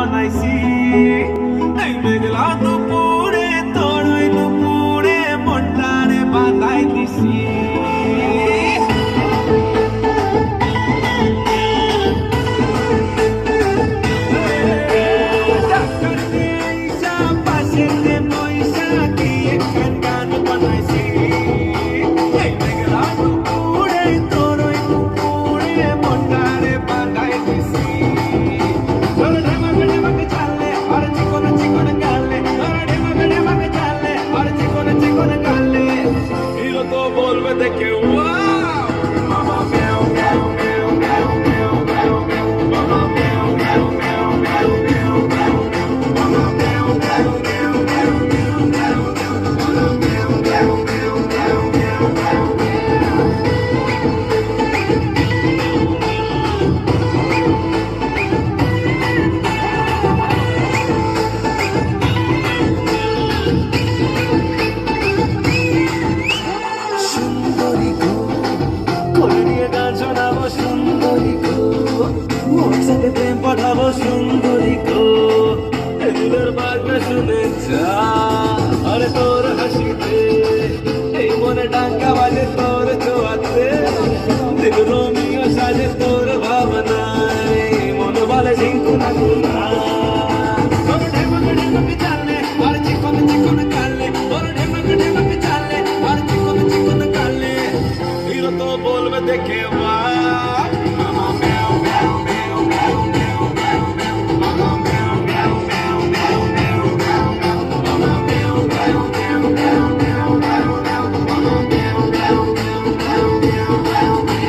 বানাইছি এই মেঘলা দুপুরে তোর ওই দুপুরে মনটারে বাঁধাই দিছি বলবে দেখে মামা মেও মেও মেও মেও মেও মেও মেও মামা মেও মেও মেও মেও মেও মেও মামা মেও মেও মেও মেও মেও মেও মামা মেও মেও মেও মেও মেও প্রেম পাঠাবো সুন্দরী গো এগুলোর বাজনা শুনে যা আরে তোর হাসিতে এই মনে ডাঙ্গা বাজে তোর ছোঁয়াতে দেখ রোমিও সাজে তোর ভাবনায় মন বলে ঝিঙ্কু না গুনা তোর ঢেমকে ঢেমকে চালে আর চিকন চিকন কালে তোর ঢেমকে ঢেমকে চালে আর চিকন চিকন কালে হিরো তো বলবে দেখে মা মামা মেও মেও মেও মেও মেও মেও মেও মামা মেও মেও মেও মেও মেও মেও মামা মেও মেও মেও মেও মেও মেও মামা মেও মেও মেও মেও মেও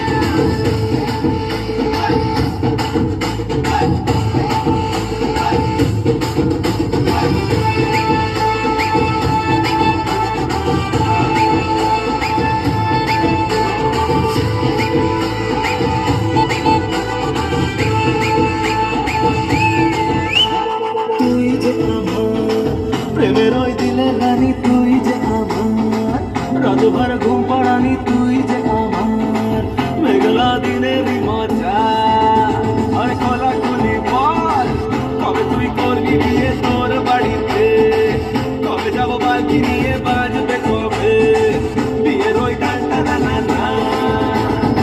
প্রেমের ওই দিলে রানী তুই যে আমার রাতভর ঘুম পাড়ানি তুই যে আমার মেঘলা দিনেরই মজা আরে খোলা খুলি বল কবে তুই করবি বিয়ে তোর বাড়িতে কবে যাবো বাকি নিয়ে বাজবে কবে বিয়ের ওই গানটা না না না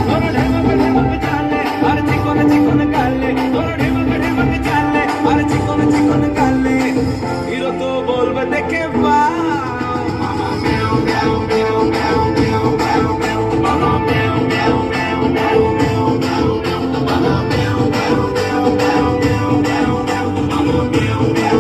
তোর ঢেমকে ঢেমকে চালে আর চিকন চিকন কালে তোর ঢেমকে ঢেমকে চালে আর চিকন চিকন কালে হিরো তো বলবে দেখে মামা মেও মেও মেও মেও মেও মেও মেও মামা মেও মেও মেও মেও মেও মেও মামা মেও মেও মেও মেও মেও মেও মামা মেও মেও